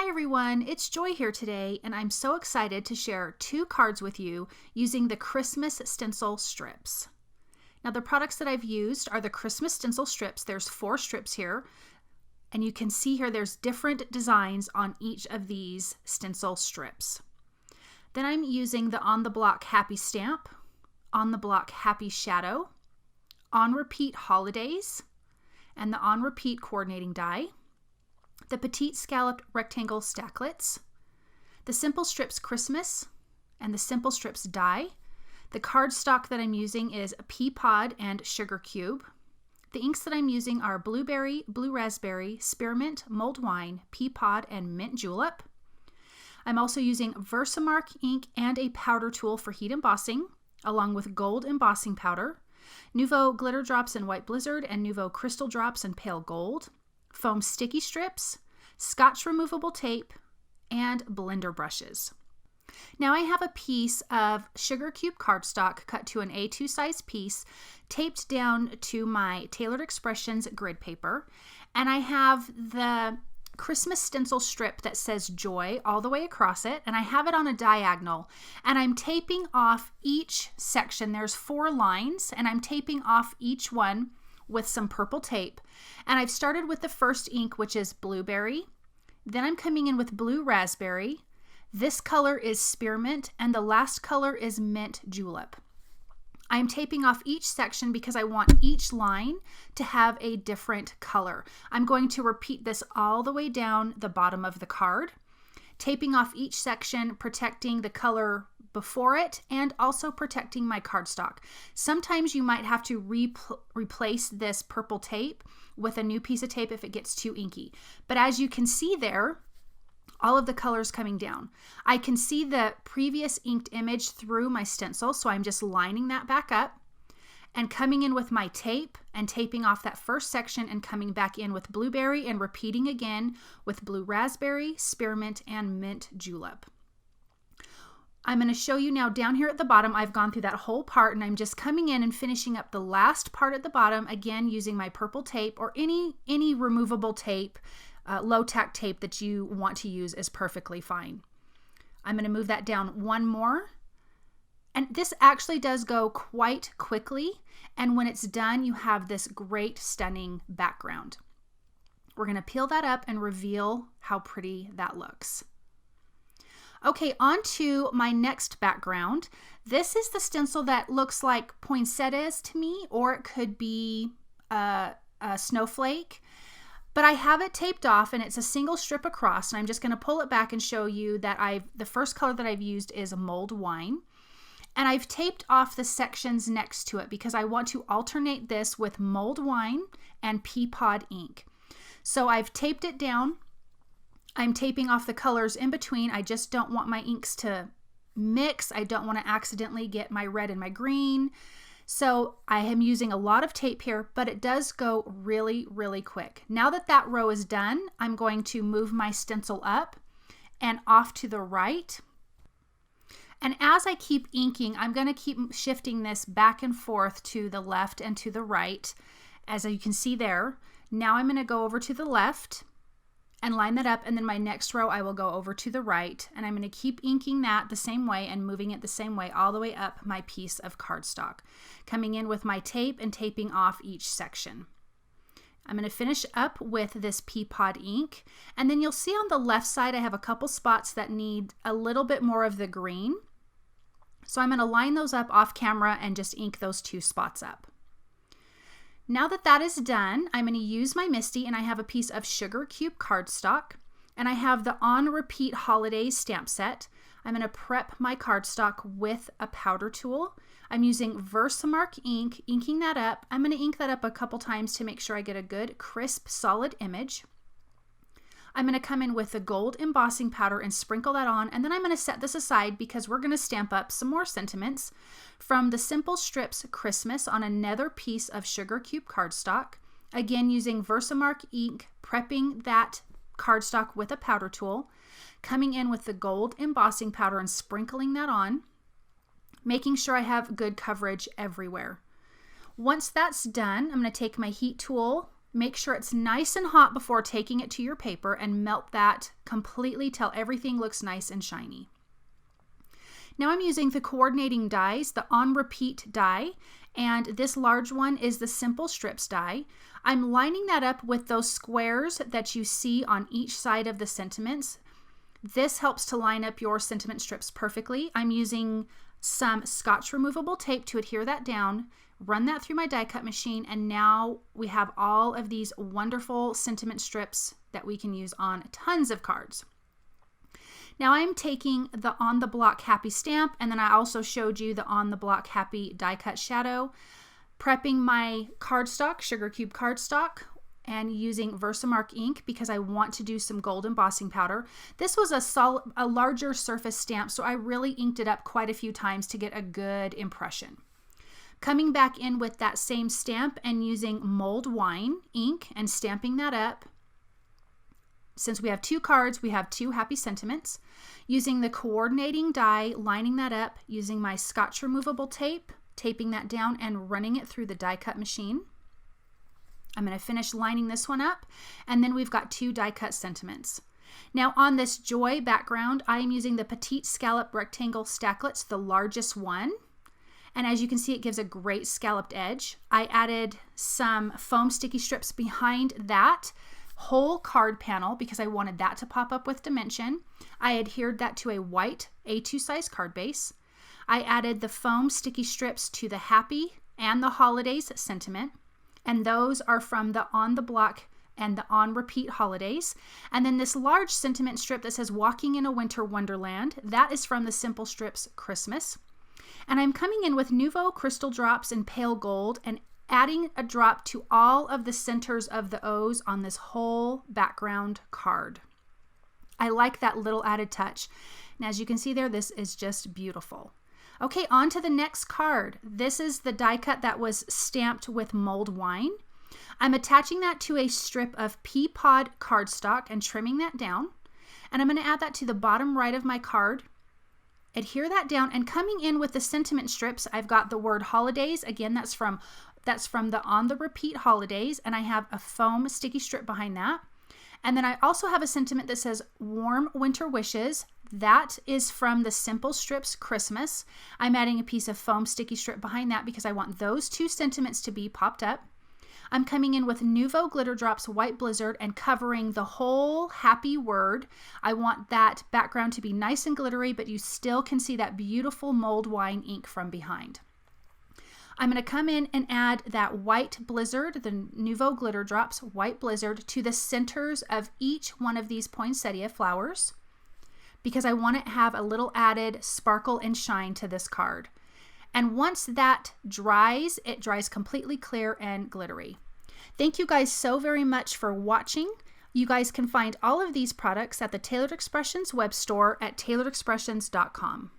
Hi everyone, it's Joy here today, and I'm so excited to share 2 cards with you using the Christmas stencil strips. Now the products that I've used are the Christmas stencil strips. There's 4 strips here, and you can see here there's different designs on each of these stencil strips. Then I'm using the On the Block Happy Stamp, On the Block Happy Shadow, On Repeat Holidays, and the On Repeat Coordinating Die, the Petite Scalloped Rectangle Stacklets, the Simple Strips Christmas, and the Simple Strips Die. The cardstock that I'm using is Peapod and Sugar Cube. The inks that I'm using are Blueberry, Blue Raspberry, Spearmint, Mulled Wine, Peapod, and Mint Julep. I'm also using VersaMark ink and a powder tool for heat embossing, along with gold embossing powder, Nuvo glitter drops in White Blizzard, and Nuvo crystal drops in Pale Gold, foam sticky strips, Scotch removable tape, and blender brushes. Now I have a piece of Sugar Cube cardstock cut to an A2 size piece, taped down to my Tailored Expressions grid paper, and I have the Christmas stencil strip that says Joy all the way across it, and I have it on a diagonal, and I'm taping off each section. There's 4 lines, and I'm taping off each one with some purple tape. And I've started with the first ink, which is Blueberry. Then I'm coming in with Blue Raspberry. This color is Spearmint, and the last color is Mint Julep. I'm taping off each section because I want each line to have a different color. I'm going to repeat this all the way down the bottom of the card, taping off each section, protecting the color before it, and also protecting my cardstock. Sometimes you might have to replace this purple tape with a new piece of tape if it gets too inky. But as you can see there, all of the colors coming down. I can see the previous inked image through my stencil, so I'm just lining that back up and coming in with my tape and taping off that first section and coming back in with Blueberry and repeating again with Blue Raspberry, Spearmint, and Mint Julep. I'm going to show you now down here at the bottom. I've gone through that whole part, and I'm just coming in and finishing up the last part at the bottom, again using my purple tape or any removable tape. Low tack tape that you want to use is perfectly fine. I'm going to move that down one more. And this actually does go quite quickly. And when it's done, you have this great, stunning background. We're going to peel that up and reveal how pretty that looks. Okay, on to my next background. This is the stencil that looks like poinsettias to me, or it could be a snowflake. But I have it taped off, and it's a single strip across, and I'm just going to pull it back and show you that the first color that I've used is Mulled Wine. And I've taped off the sections next to it because I want to alternate this with Mulled Wine and Peapod ink. So I've taped it down. I'm taping off the colors in between. I just don't want my inks to mix. I don't want to accidentally get my red and my green. So I am using a lot of tape here, but it does go really, really quick. Now that that row is done, I'm going to move my stencil up and off to the right. And as I keep inking, I'm going to keep shifting this back and forth to the left and to the right, as you can see there. Now I'm going to go over to the left and line that up, and then my next row I will go over to the right, and I'm going to keep inking that the same way and moving it the same way all the way up my piece of cardstock, coming in with my tape and taping off each section. I'm going to finish up with this Peapod ink, and then you'll see on the left side I have a couple spots that need a little bit more of the green, so I'm going to line those up off camera and just ink those 2 spots up. Now that that is done, I'm going to use my MISTI, and I have a piece of Sugar Cube cardstock, and I have the On Repeat Holidays stamp set. I'm going to prep my cardstock with a powder tool. I'm using VersaMark ink, inking that up. I'm going to ink that up a couple times to make sure I get a good, crisp, solid image. I'm going to come in with the gold embossing powder and sprinkle that on, and then I'm going to set this aside because we're going to stamp up some more sentiments from the Simple Strips Christmas on another piece of Sugar Cube cardstock. Again, using VersaMark ink, prepping that cardstock with a powder tool, coming in with the gold embossing powder and sprinkling that on, making sure I have good coverage everywhere. Once that's done, I'm going to take my heat tool Make sure it's nice and hot before taking it to your paper and melt that completely till everything looks nice and shiny. Now I'm using the coordinating dies, the On Repeat die, and this large one is the Simple Strips die. I'm lining that up with those squares that you see on each side of the sentiments. This helps to line up your sentiment strips perfectly. I'm using some Scotch removable tape to adhere that down, run that through my die cut machine, and now we have all of these wonderful sentiment strips that we can use on tons of cards. Now I'm taking the On the Block Happy stamp, and then I also showed you the On the Block Happy die cut shadow, prepping my cardstock, sugar cube cardstock, and using VersaMark ink because I want to do some gold embossing powder. This was a larger surface stamp, so I really inked it up quite a few times to get a good impression. Coming back in with that same stamp and using Mulled wine ink and stamping that up. Since we have 2 cards, we have 2 happy sentiments. Using the coordinating die, lining that up, using my Scotch removable tape, taping that down and running it through the die cut machine. I'm going to finish lining this one up, and then we've got 2 die cut sentiments. Now on this Joy background, I am using the Petite Scallop Rectangle Stacklets, the largest one. And as you can see, it gives a great scalloped edge. I added some foam sticky strips behind that whole card panel because I wanted that to pop up with dimension. I adhered that to a white A2 size card base. I added the foam sticky strips to the Happy and the Holidays sentiment, and those are from the On the Block and the On Repeat Holidays. And then this large sentiment strip that says Walking in a Winter Wonderland, that is from the Simple Strips Christmas. And I'm coming in with Nuvo crystal drops in pale gold and adding a drop to all of the centers of the O's on this whole background card. I like that little added touch. And as you can see there, this is just beautiful. Okay, on to the next card. This is the die cut that was stamped with Mulled wine. I'm attaching that to a strip of Peapod cardstock and trimming that down. And I'm going to add that to the bottom right of my card. Adhere that down, and coming in with the sentiment strips, I've got the word Holidays. Again, that's from the On the Repeat Holidays, and I have a foam sticky strip behind that. And then I also have a sentiment that says Warm Winter Wishes. That is from the Simple Strips Christmas. I'm adding a piece of foam sticky strip behind that because I want those 2 sentiments to be popped up. I'm coming in with Nuvo Glitter Drops White Blizzard and covering the whole happy word. I want that background to be nice and glittery, but you still can see that beautiful Mulled wine ink from behind. I'm going to come in and add that White Blizzard, the Nuvo Glitter Drops White Blizzard, to the centers of each one of these poinsettia flowers because I want to have a little added sparkle and shine to this card. And once that dries, it dries completely clear and glittery. Thank you guys so very much for watching. You guys can find all of these products at the Tailored Expressions web store at tailoredexpressions.com.